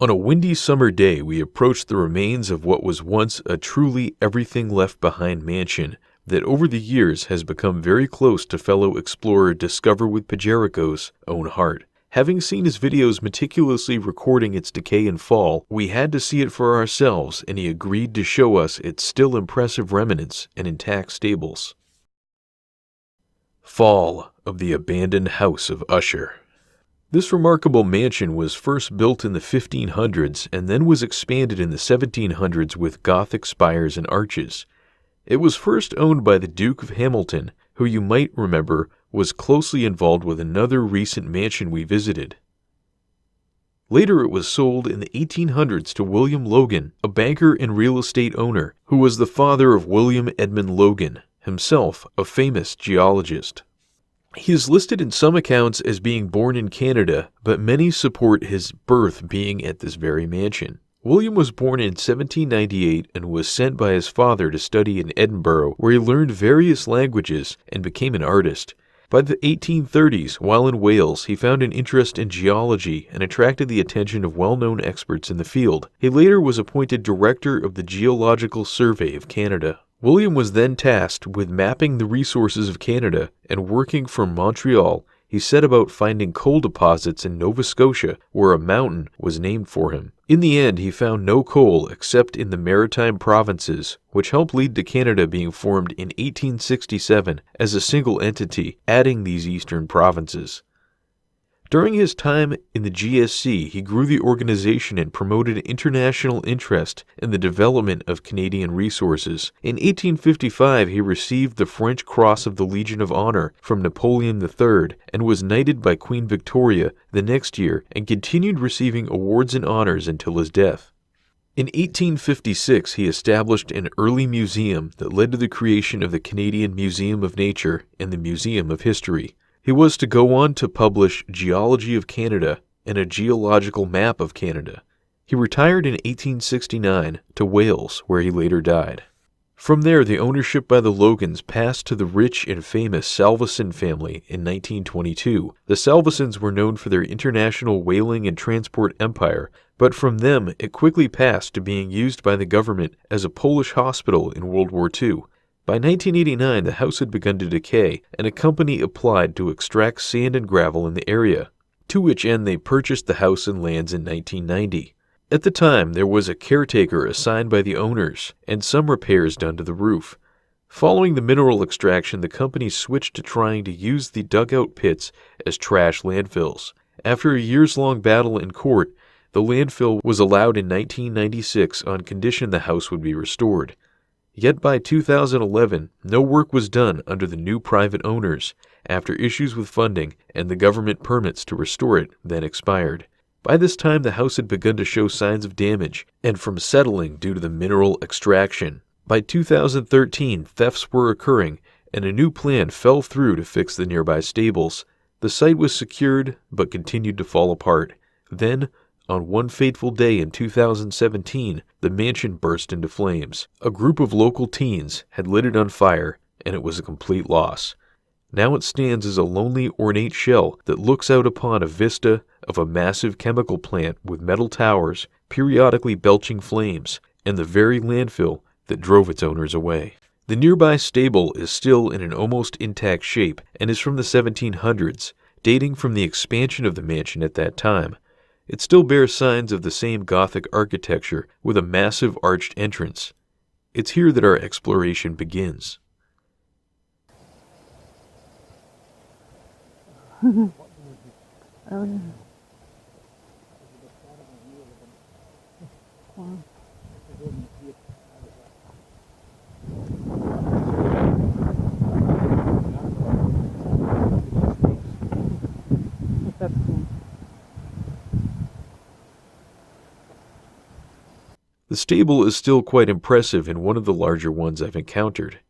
On a windy summer day, we approached the remains of what was once a truly everything-left-behind mansion that over the years has become very close to fellow explorer Discover With Pajerico's own heart. Having seen his videos meticulously recording its decay and fall, we had to see it for ourselves, and he agreed to show us its still impressive remnants and intact stables. Fall of the abandoned house of Usher. This remarkable mansion was first built in the 1500s and then was expanded in the 1700s with Gothic spires and arches. It was first owned by the Duke of Hamilton, who you might remember was closely involved with another recent mansion we visited. Later it was sold in the 1800s to William Logan, a banker and real estate owner, who was the father of William Edmund Logan, himself a famous geologist. He is listed in some accounts as being born in Canada, but many support his birth being at this very mansion. William was born in 1798 and was sent by his father to study in Edinburgh, where he learned various languages and became an artist. By the 1830s, while in Wales, he found an interest in geology and attracted the attention of well-known experts in the field. He later was appointed director of the Geological Survey of Canada. William was then tasked with mapping the resources of Canada, and working from Montreal, he set about finding coal deposits in Nova Scotia, where a mountain was named for him. In the end, he found no coal except in the Maritime Provinces, which helped lead to Canada being formed in 1867 as a single entity, adding these eastern provinces. During his time in the GSC, he grew the organization and promoted international interest in the development of Canadian resources. In 1855, he received the French Cross of the Legion of Honor from Napoleon III and was knighted by Queen Victoria the next year and continued receiving awards and honors until his death. In 1856, he established an early museum that led to the creation of the Canadian Museum of Nature and the Museum of History. He was to go on to publish Geology of Canada and a geological map of Canada. He retired in 1869 to Wales, where he later died. From there, the ownership by the Logans passed to the rich and famous Salveson family in 1922. The Salvesons were known for their international whaling and transport empire, but from them it quickly passed to being used by the government as a Polish hospital in World War II. By 1989, the house had begun to decay, and a company applied to extract sand and gravel in the area, to which end they purchased the house and lands in 1990. At the time, there was a caretaker assigned by the owners, and some repairs done to the roof. Following the mineral extraction, the company switched to trying to use the dugout pits as trash landfills. After a years-long battle in court, the landfill was allowed in 1996 on condition the house would be restored. Yet by 2011, no work was done under the new private owners, after issues with funding and the government permits to restore it then expired. By this time, the house had begun to show signs of damage, and from settling due to the mineral extraction. By 2013, thefts were occurring, and a new plan fell through to fix the nearby stables. The site was secured, but continued to fall apart. Then, on one fateful day in 2017, the mansion burst into flames. A group of local teens had lit it on fire, and it was a complete loss. Now it stands as a lonely, ornate shell that looks out upon a vista of a massive chemical plant with metal towers periodically belching flames, and the very landfill that drove its owners away. The nearby stable is still in an almost intact shape and is from the 1700s, dating from the expansion of the mansion at that time. It still bears signs of the same Gothic architecture with a massive arched entrance. It's here that our exploration begins. Oh, yeah. Wow. That's cool. The stable is still quite impressive and one of the larger ones I've encountered.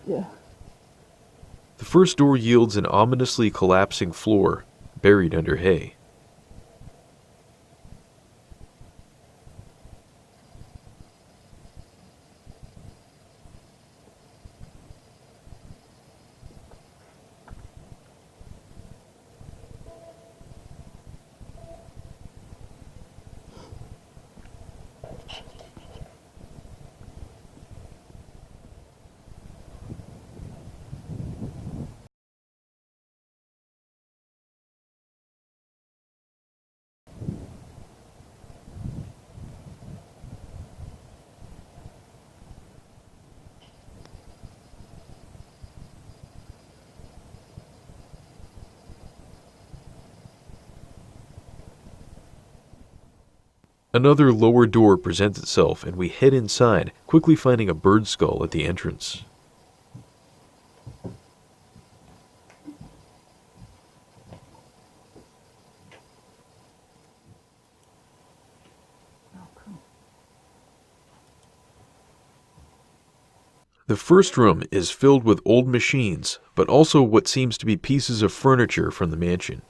Yeah. The first door yields an ominously collapsing floor, buried under hay. Another lower door presents itself, and we head inside, quickly finding a bird skull at the entrance. Oh, cool. The first room is filled with old machines, but also what seems to be pieces of furniture from the mansion.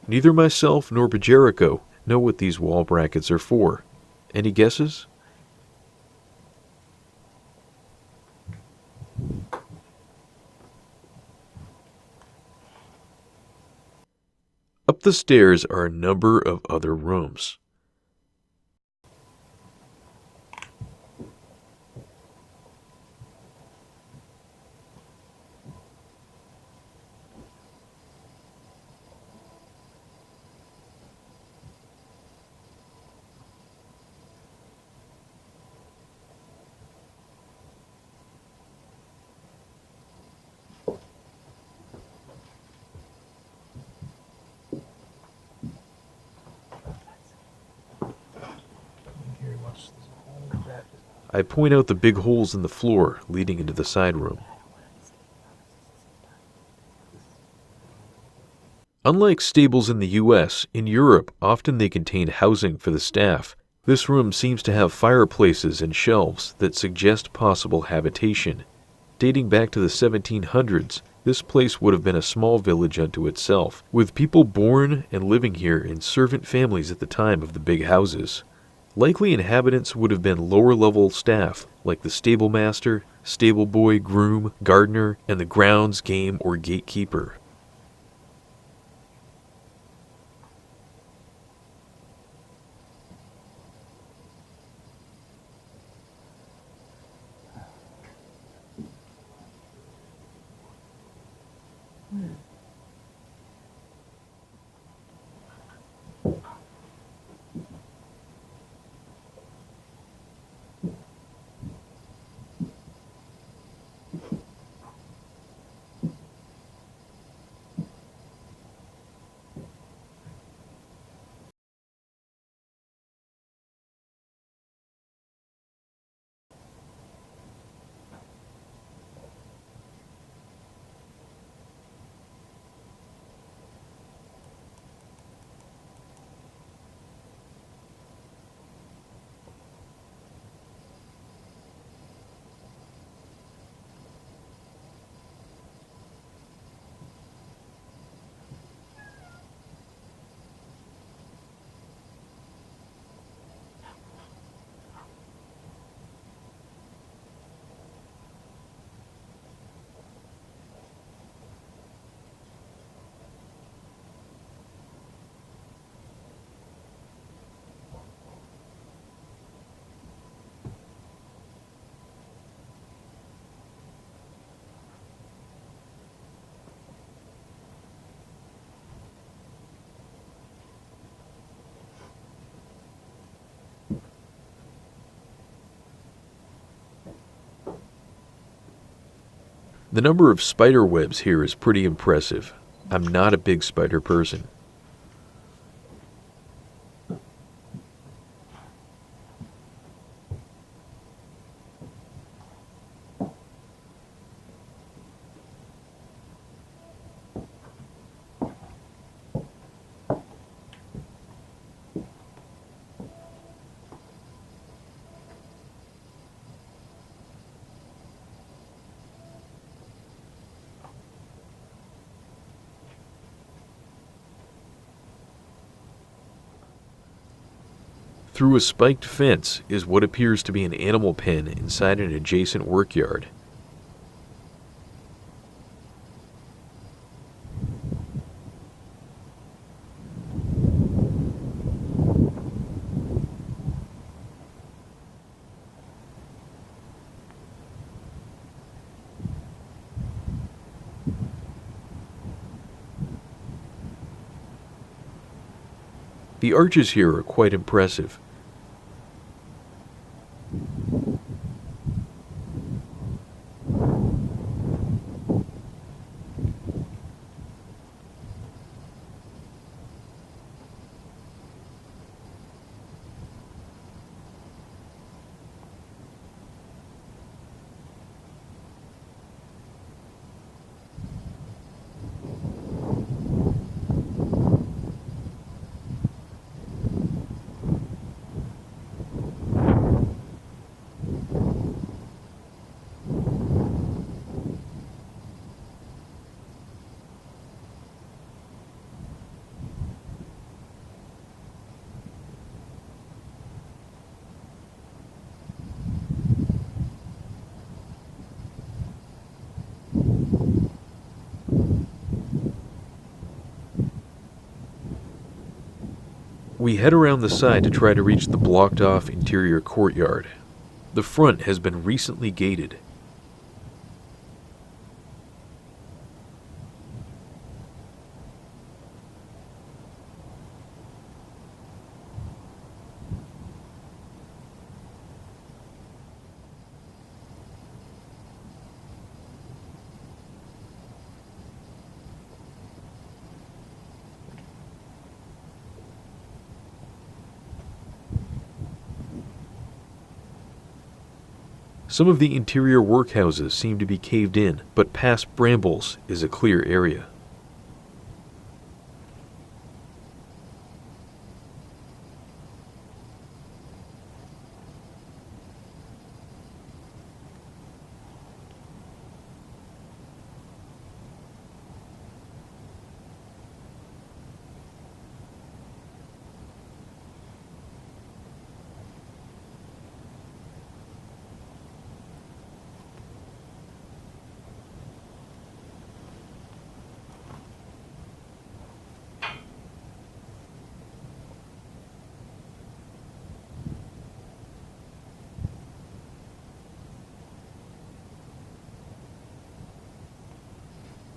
Neither myself nor Pajerico know what these wall brackets are for. Any guesses? Up the stairs are a number of other rooms. I point out the big holes in the floor leading into the side room. Unlike stables in the US, in Europe, often they contain housing for the staff. This room seems to have fireplaces and shelves that suggest possible habitation. Dating back to the 1700s, this place would have been a small village unto itself, with people born and living here in servant families at the time of the big houses. Likely inhabitants would have been lower-level staff, like the stable master, stable boy, groom, gardener, and the grounds, game, or gatekeeper. The number of spider webs here is pretty impressive. I'm not a big spider person. Through a spiked fence is what appears to be an animal pen inside an adjacent workyard. The arches here are quite impressive. We head around the side to try to reach the blocked-off interior courtyard. The front has been recently gated. Some of the interior workhouses seem to be caved in, but past brambles is a clear area.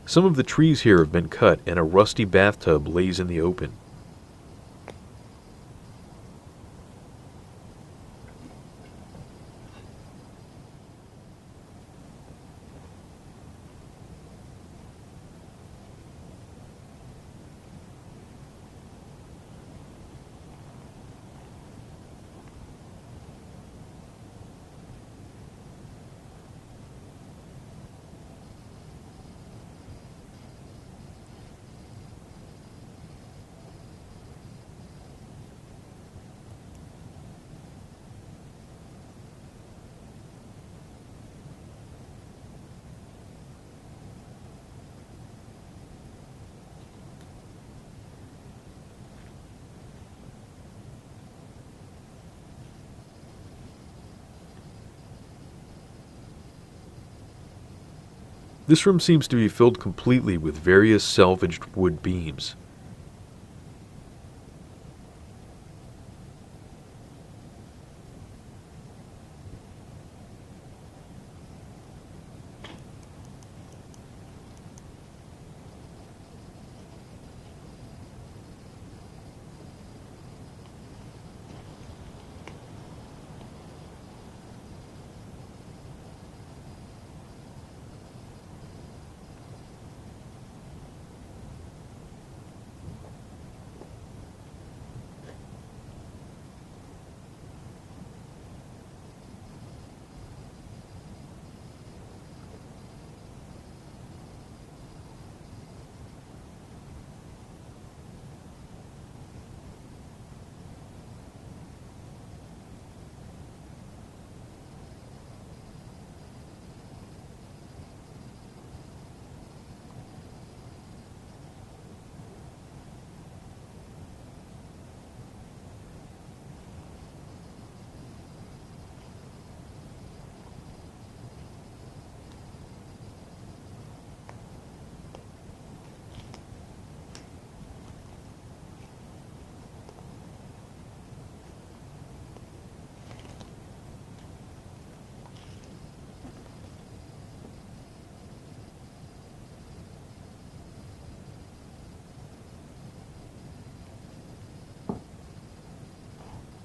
Some of the trees here have been cut and a rusty bathtub lays in the open. This room seems to be filled completely with various salvaged wood beams.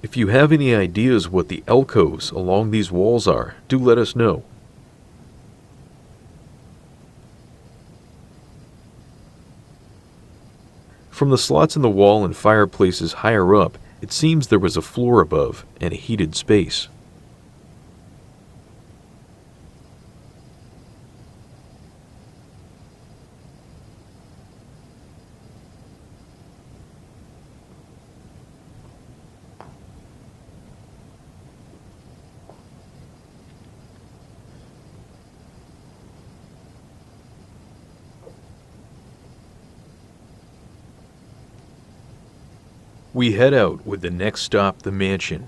If you have any ideas what the alcoves along these walls are, do let us know. From the slots in the wall and fireplaces higher up, it seems there was a floor above and a heated space. We head out with the next stop the mansion.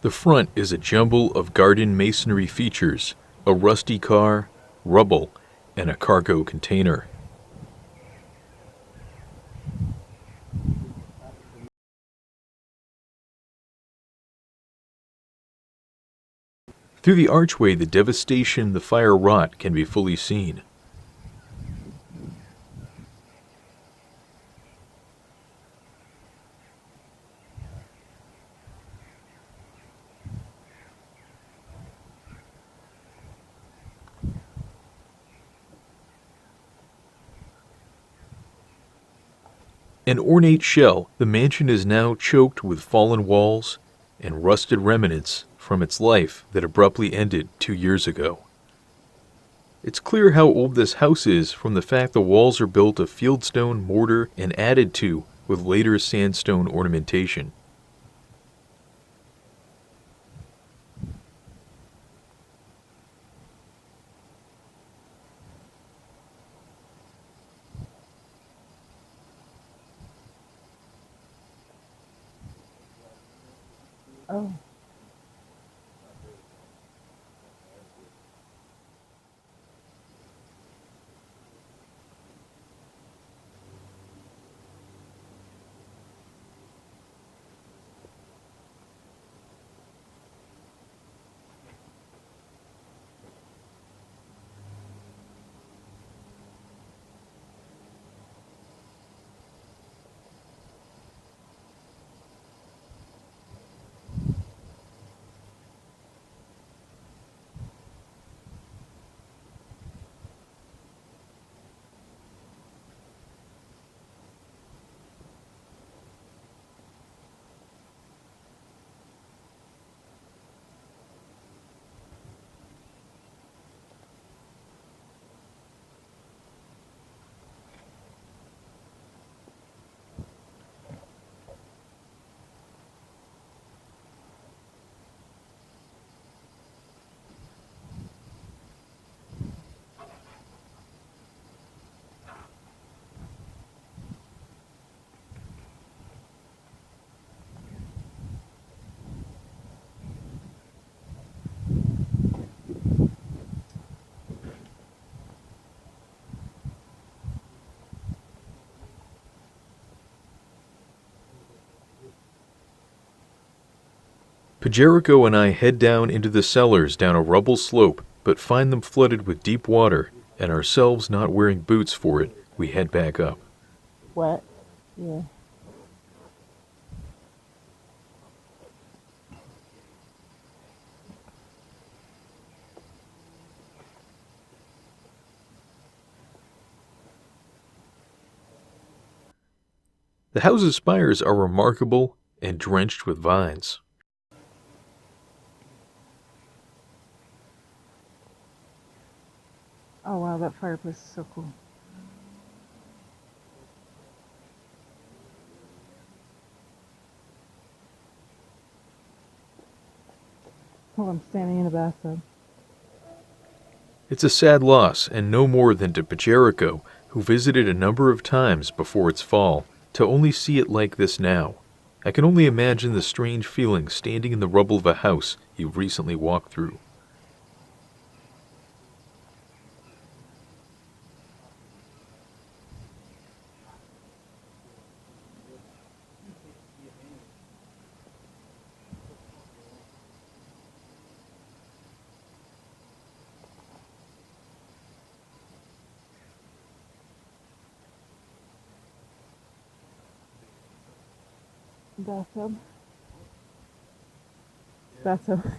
The front is a jumble of garden masonry features, a rusty car, rubble, and a cargo container. Through the archway, the devastation the fire wrought can be fully seen. An ornate shell, the mansion is now choked with fallen walls and rusted remnants from its life that abruptly ended 2 years ago. It's clear how old this house is from the fact the walls are built of fieldstone mortar and added to with later sandstone ornamentation. Oh. Pajerico and I head down into the cellars down a rubble slope, but find them flooded with deep water, and ourselves not wearing boots for it, we head back up. What? Yeah. The house's spires are remarkable and drenched with vines. Oh wow, that fireplace is so cool. Oh, I'm standing in a bathtub. It's a sad loss, and no more than to Pajerico, who visited a number of times before its fall, to only see it like this now. I can only imagine the strange feeling standing in the rubble of a house you recently walked through. Bathtub. Bathtub.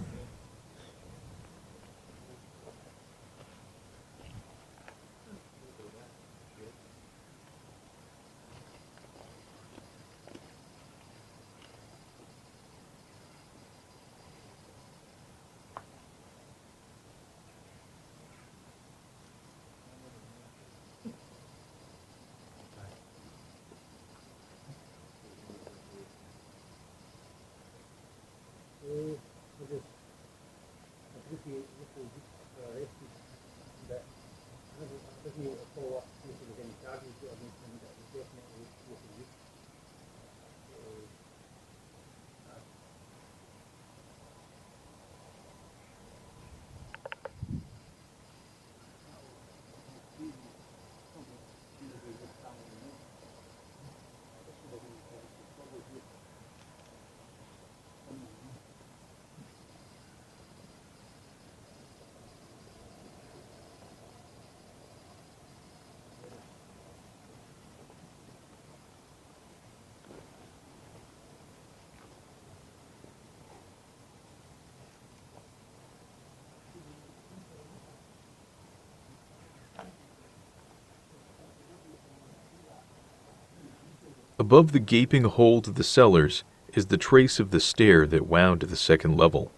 Above the gaping hole to the cellars is the trace of the stair that wound to the second level.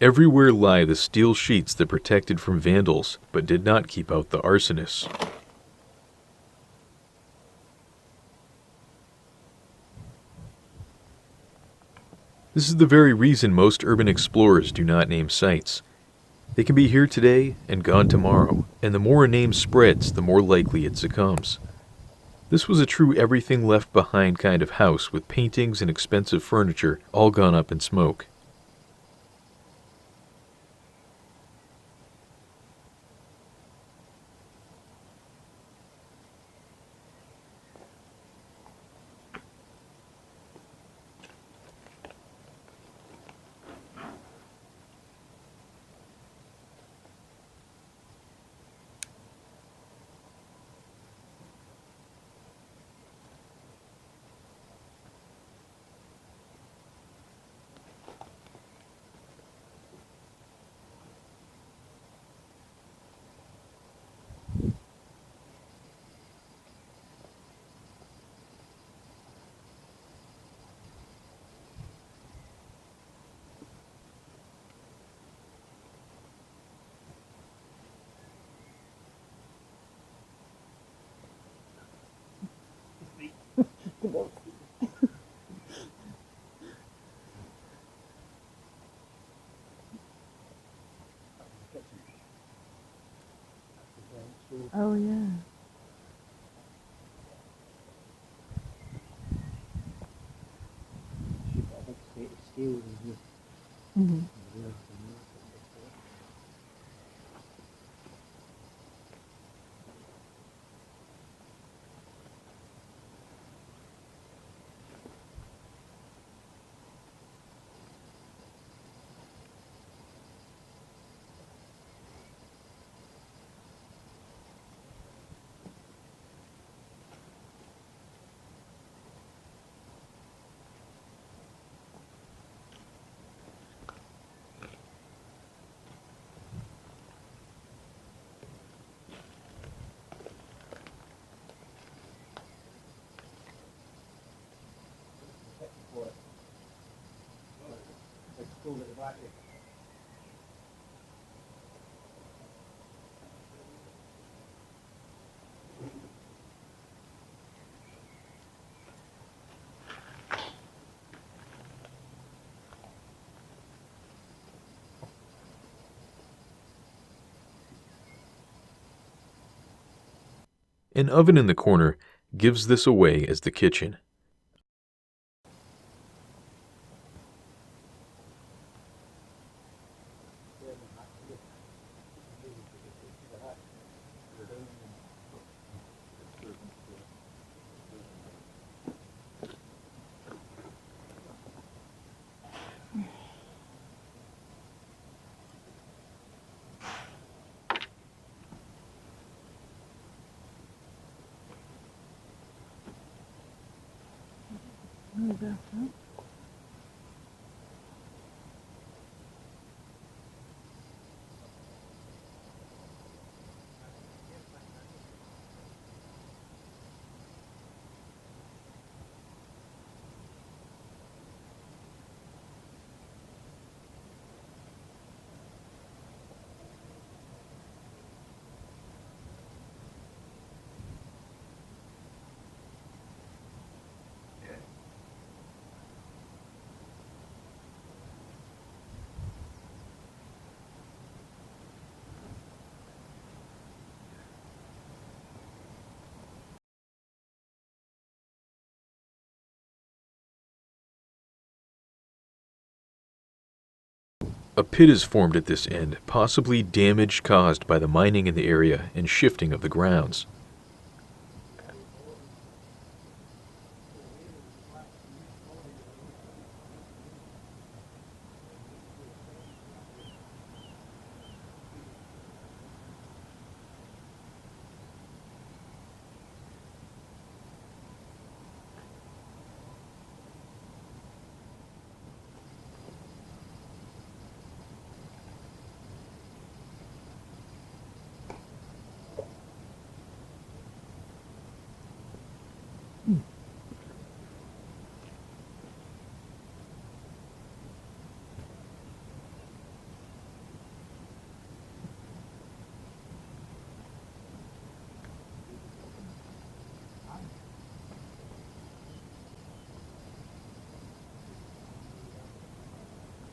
Everywhere lie the steel sheets that protected from vandals, but did not keep out the arsonists. This is the very reason most urban explorers do not name sites. They can be here today and gone tomorrow, and the more a name spreads, the more likely it succumbs. This was a true everything left behind kind of house with paintings and expensive furniture all gone up in smoke. Oh yeah. Mhm. An oven in the corner gives this away as the kitchen. Oh, that's right. A pit is formed at this end, possibly damage caused by the mining in the area and shifting of the grounds.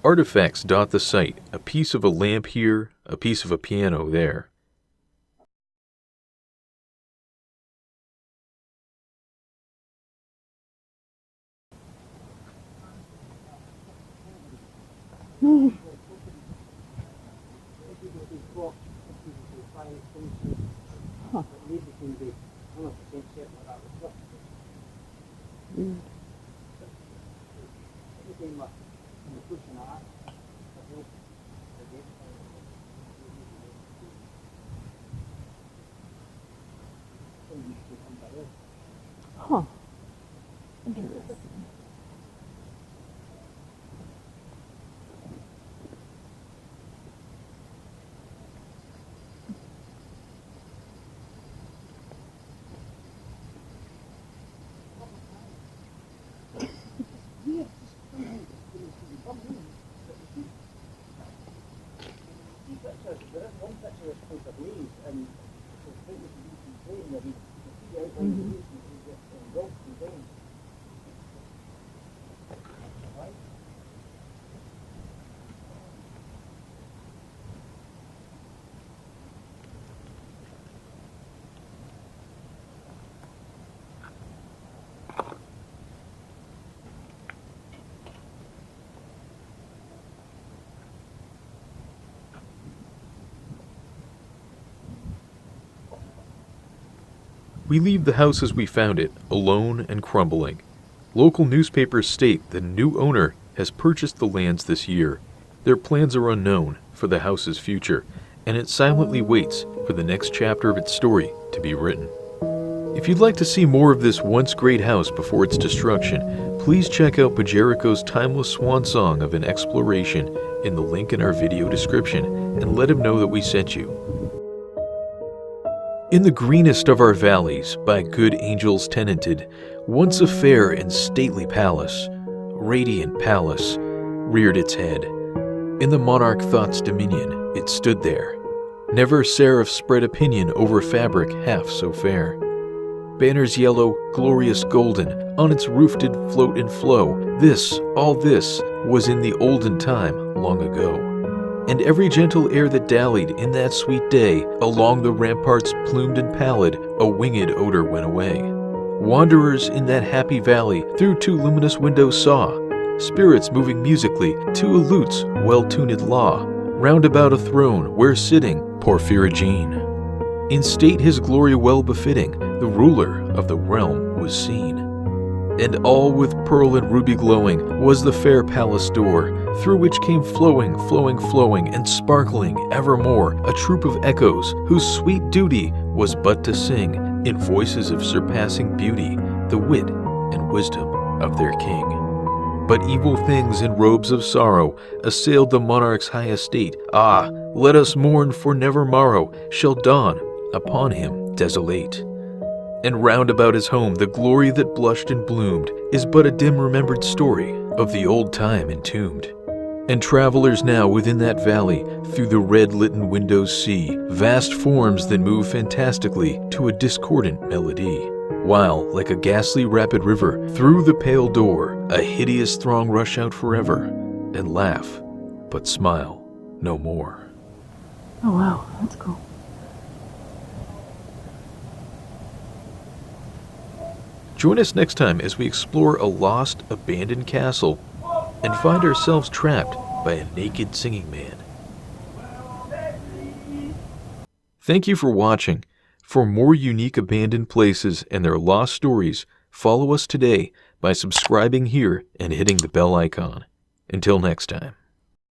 Artifacts dot the site, a piece of a lamp here, a piece of a piano there. Huh. Weird. Huh. Interesting. Mhm. We leave the house as we found it, alone and crumbling. Local newspapers state that a new owner has purchased the lands this year. Their plans are unknown for the house's future, and it silently waits for the next chapter of its story to be written. If you'd like to see more of this once great house before its destruction, please check out Pajerico's timeless swan song of an exploration in the link in our video description and let him know that we sent you. In the greenest of our valleys, by good angels tenanted, once a fair and stately palace, radiant palace, reared its head. In the monarch thought's dominion, it stood there. Never seraph spread opinion over fabric half so fair. Banners yellow, glorious golden, on its roof did float and flow. This, all this, was in the olden time long ago. And every gentle air that dallied in that sweet day, along the ramparts plumed and pallid, a winged odor went away. Wanderers in that happy valley through two luminous windows saw spirits moving musically to a lute's well-tuned law, round about a throne where sitting Porphyrogene, in state his glory well befitting, the ruler of the realm was seen. And all with pearl and ruby glowing was the fair palace door, through which came flowing, and sparkling evermore a troop of echoes, whose sweet duty was but to sing, in voices of surpassing beauty, the wit and wisdom of their king. But evil things in robes of sorrow assailed the monarch's high estate. Ah, let us mourn, for never morrow shall dawn upon him desolate. And round about his home the glory that blushed and bloomed is but a dim remembered story of the old time entombed. And travelers now within that valley through the red-litten windows see vast forms that move fantastically to a discordant melody, while, like a ghastly rapid river, through the pale door a hideous throng rush out forever, and laugh, but smile no more. Oh wow, that's cool. Join us next time as we explore a lost, abandoned castle and find ourselves trapped by a naked singing man. Thank you for watching. For more unique abandoned places and their lost stories, follow us today by subscribing here and hitting the bell icon. Until next time.